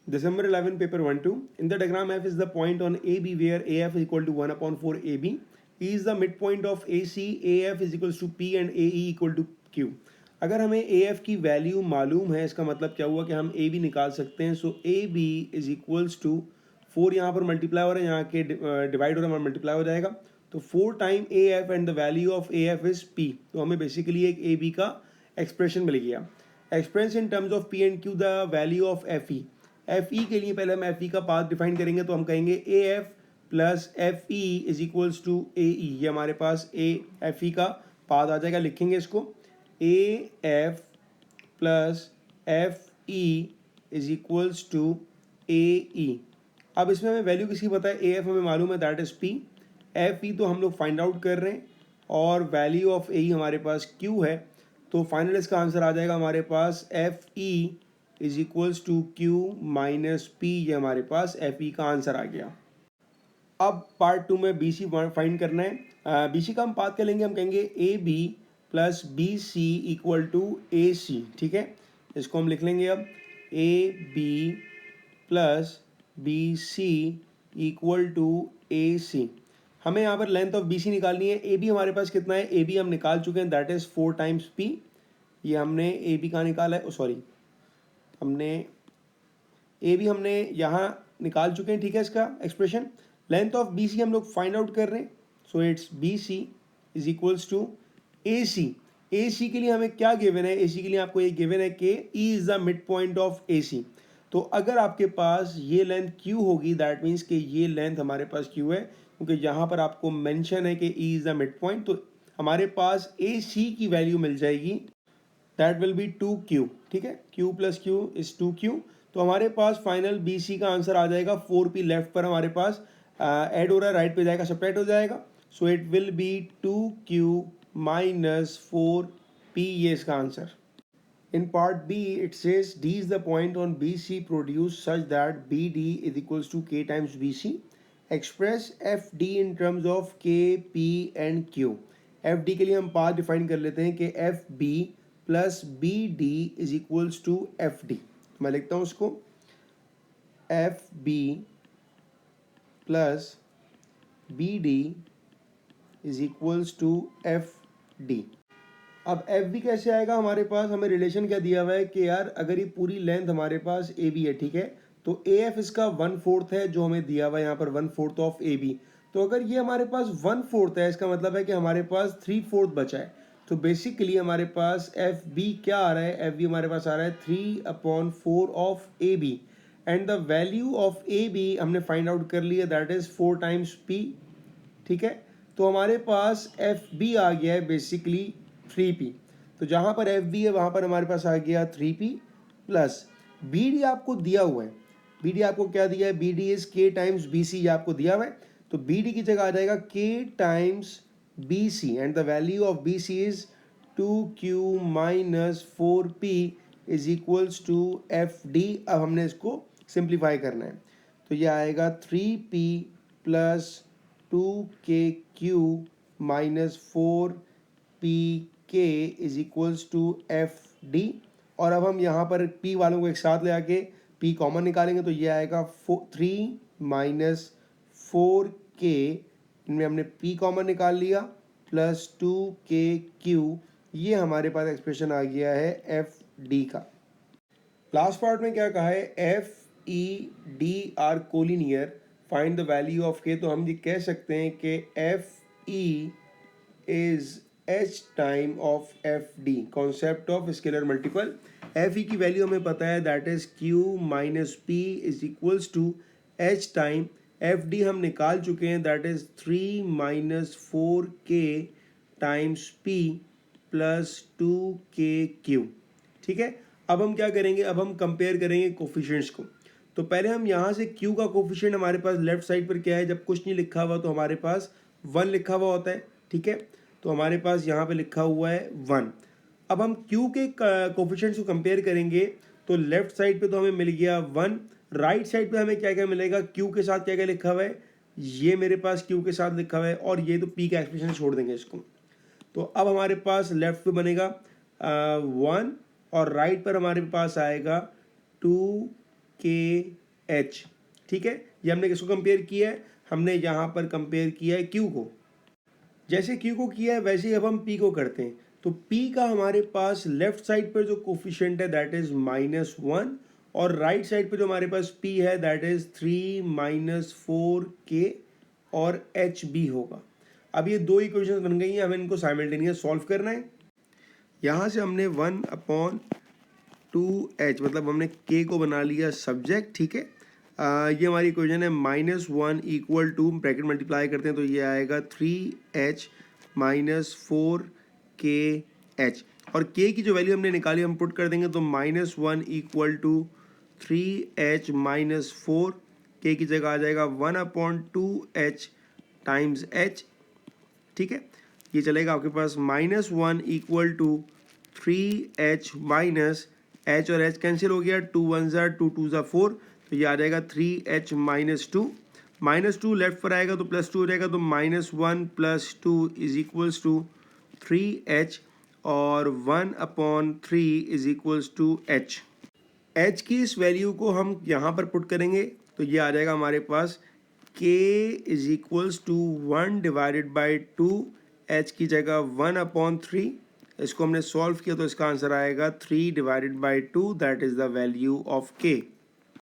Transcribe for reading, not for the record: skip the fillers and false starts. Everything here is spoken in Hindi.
December 11 paper 1-2. In the diagram F is the point on AB where AF is equal to 1 upon 4 AB. E is the midpoint of AC, AF is equals to P and AE equal to Q. अगर हमें AF की वैल्यू मालूम है, इसका मतलब क्या हुआ कि हम AB निकाल सकते हैं. सो AB इज इक्वल्स टू 4 यहाँ पर मल्टीप्लाई हो रहा है, यहाँ के डिवाइड हो रहा है, मल्टीप्लाई हो जाएगा. तो 4 time AF and the value of AF is P. तो हमें बेसिकली एक AB का एक्सप्रेशन मिल गया. Express in terms of P and Q the value of FE. FE के लिए पहले हम FE का पाथ डिफाइन करेंगे, तो हम कहेंगे AF plus FE is equals to AE. ये हमारे पास FE का पाथ आ जाएगा. लिखेंगे इसको AF plus FE is equals to AE. अब इसमें हमें वैल्यू किसकी पता है? AF हमें मालूम है, दैट इज P. FE तो हम लोग फाइंड आउट कर रहे हैं और वैल्यू ऑफ AE हमारे पास Q है. तो फाइनल इसका आंसर आ जाएगा हमारे पास FE is equals to Q minus P. ये हमारे पास FE का आंसर आ गया. अब पार्ट 2 में BC फाइंड करना है. BC का हम बात कर लेंगे, हम कहेंगे AB plus BC equal to AC. ठीक है, इसको हम लिख लेंगे अब AB plus BC equal to AC. हमें यहाँ पर लेंथ ऑफ BC निकालनी है. AB हमारे पास कितना है? AB हम निकाल चुके हैं, दैट इज 4 टाइम्स P. ये हमने AB का निकाला है, सॉरी हमने AB हमने यहाँ निकाल चुके हैं. ठीक है, इसका एक्सप्रेशन. लेंथ ऑफ BC हम लोग फाइंड आउट कर रहे हैं. So it's BC is equals to AC. AC के लिए हमें क्या गिवन है? AC के लिए आपको ये गिवन है कि E is the mid point of AC. तो अगर आपके पास ये लेंथ Q होगी, दैट मीन्स कि ये लेंथ हमारे पास Q है, क्योंकि यहाँ पर आपको मेंशन है कि E is the mid point. तो हमारे पास AC की वैल्यू मिल जाएगी, दैट विल बी 2Q. ठीक है, Q plus Q is 2Q. तो हमारे पास फाइनल BC का आंसर आ जाएगा 4P. लेफ्ट पर हमारे पास ऐड हो रहा है, राइट पे जाएगा, सेपरेट हो जाएगा. So it will be 2Q minus 4P. ये इसका answer. In part B, it says D is the point on BC produced such that BD is equals to K times BC. Express FD in terms of K, P and Q. FD के लिए हम पाथ डिफाइन कर लेते हैं कि FB plus BD is equals to FD. मैं लिखता हूँ उसको FB plus BD is equals to FD. अब FB कैसे आएगा हमारे पास? हमें रिलेशन क्या दिया हुआ है कि यार अगर ये पूरी लेंथ हमारे पास AB है, ठीक है, तो AF इसका 1/4 है, जो हमें दिया हुआ है यहाँ पर 1/4 ऑफ AB. तो अगर ये हमारे पास 1/4 है, इसका मतलब है कि हमारे पास 3/4 बचा है. तो बेसिकली हमारे पास FB क्या आ रहा है? FB हमारे पास आ रहा है 3/4 of AB. And the value of AB हमने फाइंड आउट कर लिया, दैट इज 4 टाइम्स P. ठीक है, तो हमारे पास FB आ गया है बेसिकली 3P. तो जहाँ पर FB है वहाँ पर हमारे पास आ गया 3P प्लस BD आपको दिया हुआ है. BD आपको क्या दिया है? BD is K times BC. ये आपको दिया हुआ है, तो BD की जगह आ जाएगा K times BC and the value of BC is 2Q minus 4P is equals to FD. अब हमने इसको सिंप्लीफाई करना है, तो ये आएगा 3P plus 2KQ minus 4PK is equals to FD. और अब हम यहाँ पर P वालों को एक साथ ले आके P कॉमन निकालेंगे, तो ये आएगा 3 माइनस 4K. इनमें हमने P कॉमन निकाल लिया प्लस 2KQ. ये हमारे पास एक्सप्रेशन आ गया है FD का. लास्ट पार्ट में क्या कहा है? FED are collinear, find the value of K. तो हम ये कह सकते हैं कि FE is H time of FD. Concept of scalar multiple. FE की वैल्यू हमें पता है, that is Q minus P is equals to H time FD. हम निकाल चुके हैं, that is 3 minus 4K times P plus 2KQ. ठीक है, अब हम क्या करेंगे? अब हम कंपेयर करेंगे कोफिशिएंट्स को. तो पहले हम यहाँ से Q का कोफिशिएंट हमारे पास लेफ्ट साइड पर क्या है? जब कुछ नहीं लिखा हुआ तो हमारे पास 1 लिखा हुआ होता है. ठीक है, तो हमारे पास यहाँ पे लिखा हुआ है 1. अब हम Q के कोफिशिएंट्स को कंपेयर करेंगे, तो लेफ्ट साइड पे तो हमें मिल गया 1. राइट साइड पे हमें क्या क्या मिलेगा? Q के साथ क्या क्या लिखा हुआ है? ये मेरे पास Q के साथ लिखा हुआ है, और ये तो P का एक्सप्रेशन छोड़ देंगे इसको. तो अब हमारे पास लेफ्ट पे बनेगा 1 और राइट पर हमारे पास आएगा 2 KH, ठीक है। ये हमने किसको कंपेयर किया है, हमने यहाँ पर कंपेयर किया है Q को। जैसे Q को किया है वैसे ही अब हम P को करते हैं। तो P का हमारे पास लेफ्ट साइड पर जो कोफिशिएंट है दैट इज -1 और राइट साइड पे जो हमारे पास P है दैट इज 3 - 4K और HB होगा। अब ये दो इक्वेशंस बन गई हैं, हमें इनको साइमल्टेनियस सॉल्व करना है। यहाँ से हमने 1/2H मतलब हमने K को बना लिया सब्जेक्ट, ठीक है। ये हमारी इक्वेशन है -1 इक्वल टू ब्रैकेट मल्टीप्लाई करते हैं तो ये आएगा 3H - 4KH और K की जो वैल्यू हमने निकाली हम पुट कर देंगे तो -1 इक्वल टू 3H - 4, K की जगह आ जाएगा 1/2H टाइम्स H, ठीक है। ये चलेगा आपके पास -1 equal to 3H minus H और H कैंसिल हो गया, 2 1 ज़ा 2 2 ज़ा 4, तो ये आ जाएगा 3H - 2 लेफ्ट पर आएगा तो +2 हो जाएगा तो -1 + 2 इज इक्वल्स टू 3H और 1/3 is equals to H। H की इस वैल्यू को हम यहाँ पर पुट करेंगे तो ये आ जाएगा हमारे पास K is equals to 1/2, H की जगह 1/3। इसको हमने सॉल्व किया तो इसका आंसर आएगा 3/2, that is the value of K।